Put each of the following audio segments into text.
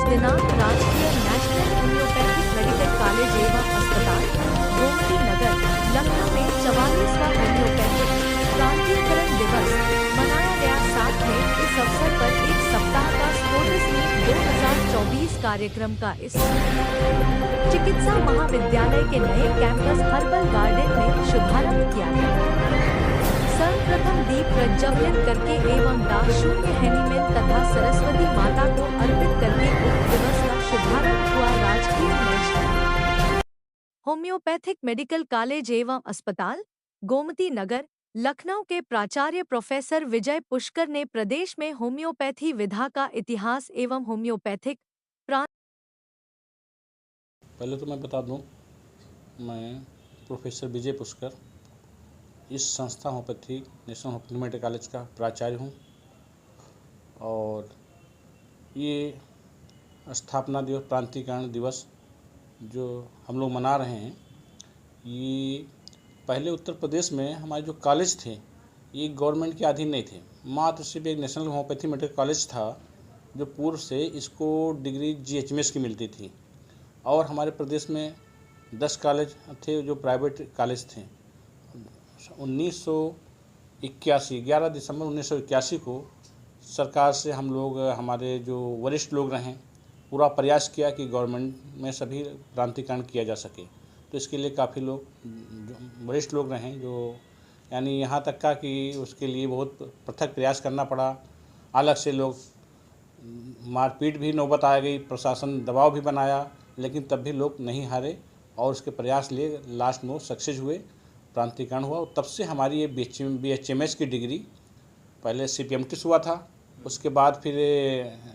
दिनांक राजकीय national homeopathic medical college एवं अस्पताल गोमती नगर लखनऊ में 44वां होम्योपैथिक प्रांतीयकरण दिवस मनाया गया। साथ में इस अवसर पर एक सप्ताह का स्पोर्ट्स मीट 2024 कार्यक्रम का इस चिकित्सा महाविद्यालय के नए कैंपस हर्बल गार्डन में शुभारंभ किया गया। सर्वप्रथम दीप प्रज्वलित करके एवं शून्य हैनीमेन तथा सरस्वती माता को अर्पित करके उक्त दिवस का शुभारंभ हुआ। राजकीय नेशनल होम्योपैथिक मेडिकल कॉलेज एवं अस्पताल गोमती नगर लखनऊ के प्राचार्य प्रोफेसर विजय पुष्कर ने प्रदेश में होम्योपैथी विधा का इतिहास एवं होम्योपैथिक पहले तो मैं बता दूं, मैं प्रोफेसर विजय पुष्कर इस संस्था homeopathic national homeopathic medical college का प्राचार्य हूं और ये स्थापना दिवस प्रांतीयकरण दिवस जो हम लोग मना रहे हैं, ये पहले उत्तर प्रदेश में हमारे जो कॉलेज थे ये गवर्नमेंट के अधीन नहीं थे। मात्र सिर्फ एक नेशनल होम्योपैथिक मेडिकल कॉलेज था जो पूर्व से इसको डिग्री GHMS की मिलती थी और हमारे प्रदेश में 10 कॉलेज थे जो प्राइवेट कॉलेज थे। 11 दिसंबर 1981 को सरकार से हम लोग, हमारे जो वरिष्ठ लोग रहे, पूरा प्रयास किया कि गवर्नमेंट में सभी प्रांतीयकरण किया जा सके। तो इसके लिए काफ़ी लोग वरिष्ठ लोग रहे जो, यानी यहाँ तक का कि उसके लिए बहुत पृथक प्रयास करना पड़ा। अलग से लोग मारपीट भी नौबत आ गई, प्रशासन दबाव भी बनाया, लेकिन तब भी लोग नहीं हारे और उसके प्रयास लिए लास्ट में सक्सेस हुए, प्रांतीयकरण हुआ। और तब से हमारी ये BHMS की डिग्री, पहले CPMT से हुआ था, उसके बाद फिर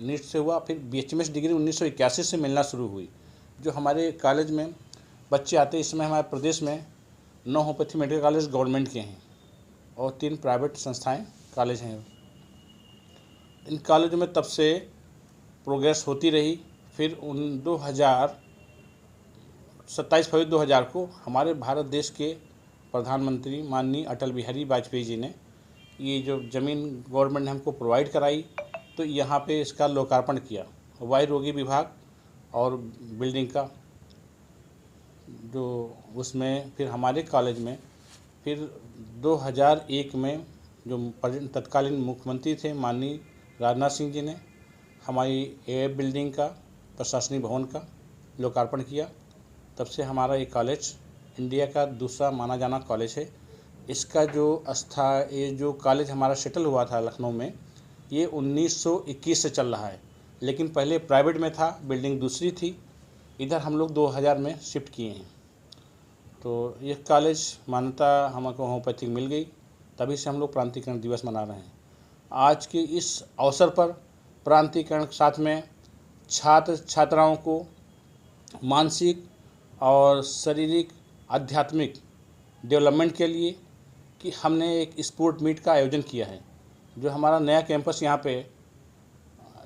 नीट से हुआ, फिर BHMS डिग्री 1981 से मिलना शुरू हुई। जो हमारे कॉलेज में बच्चे आते हैं, इसमें हमारे प्रदेश में 9 होम्योपैथी मेडिकल कॉलेज गवर्नमेंट के हैं और 3 प्राइवेट संस्थाएं कॉलेज हैं। इन कॉलेजों में तब से प्रोग्रेस होती रही। फिर 27 फरवरी 2000 को हमारे भारत देश के प्रधानमंत्री माननीय अटल बिहारी वाजपेयी जी ने ये जो ज़मीन गवर्नमेंट ने हमको प्रोवाइड कराई, तो यहाँ पे इसका लोकार्पण किया। वायु रोगी विभाग और बिल्डिंग का जो उसमें फिर हमारे कॉलेज में फिर 2001 में जो तत्कालीन मुख्यमंत्री थे माननीय राजनाथ सिंह जी ने हमारी बिल्डिंग का, प्रशासनिक भवन का लोकार्पण किया। तब से हमारा ये कॉलेज इंडिया का दूसरा माना जाना कॉलेज है। इसका ये जो कॉलेज हमारा सेटल हुआ था लखनऊ में, ये 1921 से चल रहा है, लेकिन पहले प्राइवेट में था, बिल्डिंग दूसरी थी। इधर हम लोग 2000 में शिफ्ट किए हैं। तो ये कॉलेज मान्यता हमको होम्योपैथिक मिल गई, तभी से हम लोग प्रांतीयकरण दिवस मना रहे हैं। आज के इस अवसर पर प्रांतीयकरण के साथ में छात्र छात्राओं को मानसिक और शारीरिक आध्यात्मिक डेवलपमेंट के लिए कि हमने एक स्पोर्ट मीट का आयोजन किया है। जो हमारा नया कैंपस यहाँ पे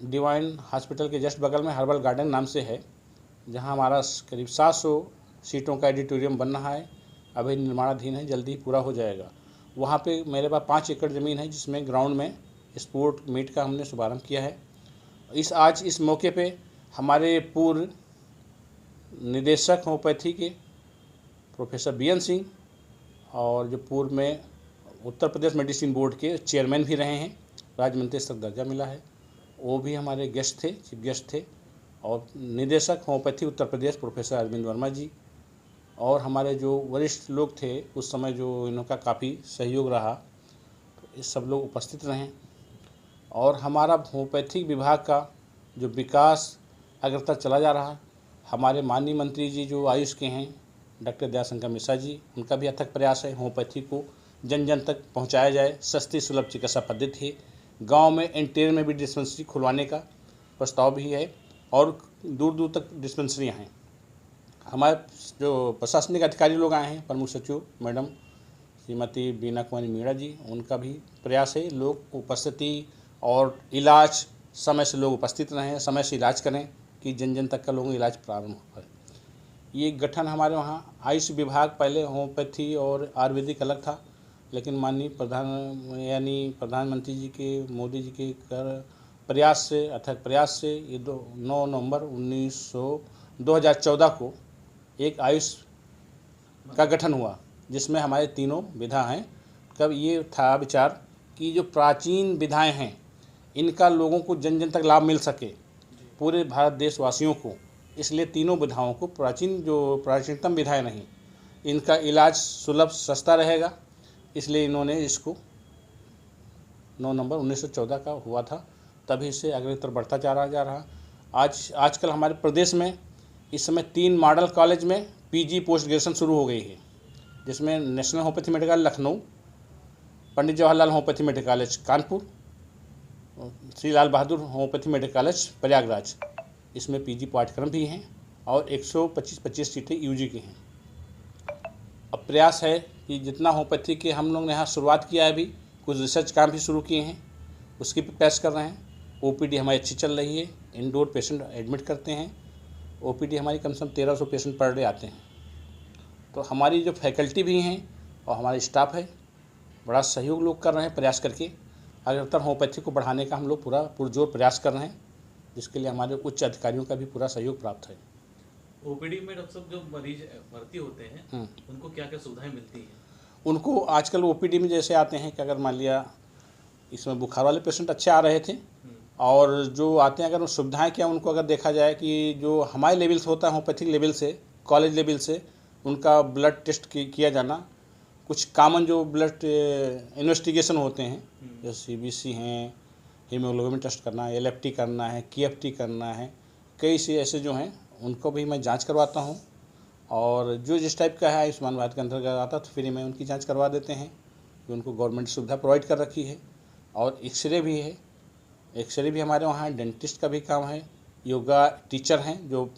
डिवाइन हॉस्पिटल के जस्ट बगल में हर्बल गार्डन नाम से है, जहाँ हमारा करीब 700 सीटों का ऑडिटोरियम बन रहा है, अभी निर्माणाधीन है, जल्दी पूरा हो जाएगा। वहाँ पे मेरे पास 5 एकड़ ज़मीन है, जिसमें ग्राउंड में स्पोर्ट मीट का हमने शुभारंभ किया है। आज इस मौके पे हमारे पूर्व निदेशक होम्योपैथी के प्रोफेसर BN सिंह और जो पूर्व में उत्तर प्रदेश मेडिसिन बोर्ड के चेयरमैन भी रहे हैं, राज्य मंत्री तक दर्जा मिला है, वो भी हमारे गेस्ट थे, चीफ गेस्ट थे। और निदेशक होम्योपैथी उत्तर प्रदेश प्रोफेसर अरविंद वर्मा जी और हमारे जो वरिष्ठ लोग थे उस समय, जो इनका काफ़ी सहयोग रहा, तो ये सब लोग उपस्थित रहें। और हमारा होम्योपैथिक विभाग का जो विकास अग्रता चला जा रहा, हमारे माननीय मंत्री जी जो आयुष के हैं डॉक्टर दयाशंकर मिश्रा जी, उनका भी अथक प्रयास है होम्योपैथी को जन जन तक पहुंचाया जाए। सस्ती सुलभ चिकित्सा पद्धति है। गांव में इंटीरियर में भी डिस्पेंसरी खुलवाने का प्रस्ताव भी है और दूर दूर तक डिस्पेंसरियाँ हैं। हमारे जो प्रशासनिक अधिकारी लोग आए हैं, प्रमुख सचिव मैडम श्रीमती बीना कुमारी मीणा जी, उनका भी प्रयास है लोग उपस्थिति और इलाज समय से लोग उपस्थित रहें, समय से इलाज करें कि जन जन तक का लोगों का इलाज प्रारंभ हो। ये गठन हमारे वहाँ आयुष विभाग, पहले होम्योपैथी और आयुर्वेदिक अलग था, लेकिन माननीय प्रधानमंत्री जी के, मोदी जी के कर प्रयास से, अथक प्रयास से ये 9 नवंबर 2014 को एक आयुष का गठन हुआ, जिसमें हमारे तीनों विधा हैं। कब ये था विचार कि जो प्राचीन विधाएं हैं इनका लोगों को जन जन तक लाभ मिल सके, पूरे भारत देशवासियों को, इसलिए तीनों विधाओं को प्राचीनतम विधाएं नहीं, इनका इलाज सुलभ सस्ता रहेगा, इसलिए इन्होंने इसको 9 नवंबर 1914 का हुआ था, तभी से अग्रतर बढ़ता जा रहा। आजकल हमारे प्रदेश में इस समय 3 मॉडल कॉलेज में पीजी पोस्ट ग्रेजुएशन शुरू हो गई है, जिसमें national homeopathy medical college Lucknow, Pandit Jawaharlal homeopathy medical college Kanpur, Shri Lal Bahadur homeopathy medical college Prayagraj, इसमें पीजी पाठ्यक्रम भी हैं और 125 सीटें यूजी की हैं। अब प्रयास है कि जितना होम्योपैथी के हम लोग ने यहाँ शुरुआत किया है, अभी कुछ रिसर्च काम भी शुरू किए हैं, उसकी भी प्रयास कर रहे हैं। ओपीडी हमारी अच्छी चल रही है, इंडोर पेशेंट एडमिट करते हैं, ओपीडी हमारी कम से कम 1300 पेशेंट पर डे आते हैं। तो हमारी जो फैकल्टी भी हैं और हमारी स्टाफ है, बड़ा सहयोग लोग कर रहे हैं प्रयास करके। अग्रतर होम्योपैथी को बढ़ाने का हम लोग पूरा पुरजोर प्रयास कर रहे हैं, जिसके लिए हमारे उच्च अधिकारियों का भी पूरा सहयोग प्राप्त है। ओपीडी में डॉक्टर साहब जो मरीज भर्ती होते हैं उनको क्या क्या सुविधाएं मिलती हैं? उनको आजकल ओपीडी में जैसे आते हैं कि अगर मान लिया इसमें बुखार वाले पेशेंट अच्छे आ रहे थे, और जो आते हैं अगर सुविधाएं क्या, उनको अगर देखा जाए कि जो हमारे लेवल से होता है होम्योपैथिक लेवल से, कॉलेज लेवल से उनका ब्लड टेस्ट किया जाना, कुछ कॉमन जो ब्लड इन्वेस्टिगेशन होते हैं, जैसे सीबीसी हैं, हीमोग्लोबिन टेस्ट करना है, एलएफटी करना है, केएफटी करना है, कई से ऐसे जो हैं उनको भी मैं जांच करवाता हूं। और जो जिस टाइप का है आयुष्मान भारत के अंतर्गत आता तो फ्री में उनकी जांच करवा देते हैं, कि उनको गवर्नमेंट सुविधा प्रोवाइड कर रखी है। और एक्सरे भी है, एक्सरे भी हमारे वहाँ, डेंटिस्ट का भी काम है, योगा टीचर हैं, जो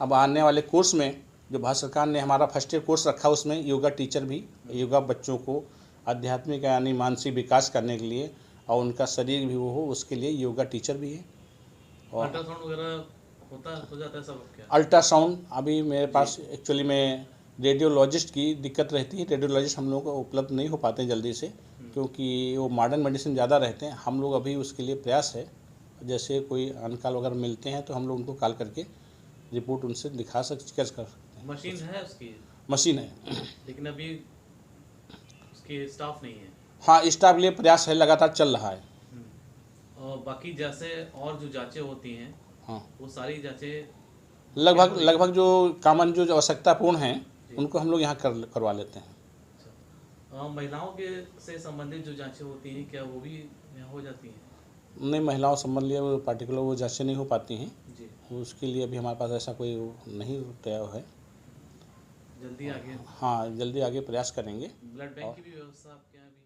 अब आने वाले कोर्स में जो भारत सरकार ने हमारा फर्स्ट ईयर कोर्स रखा, उसमें योगा टीचर भी, योगा बच्चों को आध्यात्मिक यानी मानसिक विकास करने के लिए और उनका शरीर भी वो हो, उसके लिए योगा टीचर भी है। और अल्ट्रासाउंड वगैरह हो जाता है सब क्या? अल्ट्रासाउंड अभी मेरे पास एक्चुअली में रेडियोलॉजिस्ट की दिक्कत रहती है, रेडियोलॉजिस्ट हम लोग को उपलब्ध नहीं हो पाते हैं जल्दी से, क्योंकि वो मॉडर्न मेडिसिन ज़्यादा रहते हैं। हम लोग अभी उसके लिए प्रयास है, जैसे कोई अनकॉल वगैरह मिलते हैं तो हम लोग उनको कॉल करके रिपोर्ट उनसे दिखा सकते कर सकते हैं। मशीन है उसकी? मशीन है, लेकिन अभी उसकी स्टाफ नहीं है। हाँ, स्टाफ के लिए प्रयास है, लगातार चल रहा है। और बाकी जैसे और जो जांचें होती हैं, हाँ, वो सारी जांचें लगभग जो कॉमन जो आवश्यकतापूर्ण हैं उनको हम लोग यहाँ करवा लेते हैं। महिलाओं के से संबंधित जो जांचें होती हैं, क्या वो भी यहाँ हो जाती हैं? नहीं, महिलाओं संबंधी वो पार्टिकुलर वो जांचें नहीं हो पाती हैं जी, उसके लिए अभी हमारे पास ऐसा कोई नहीं तैयार है। जल्दी आगे? हाँ, जल्दी आगे प्रयास करेंगे। ब्लड बैंक की भी व्यवस्था आपके यहाँ भी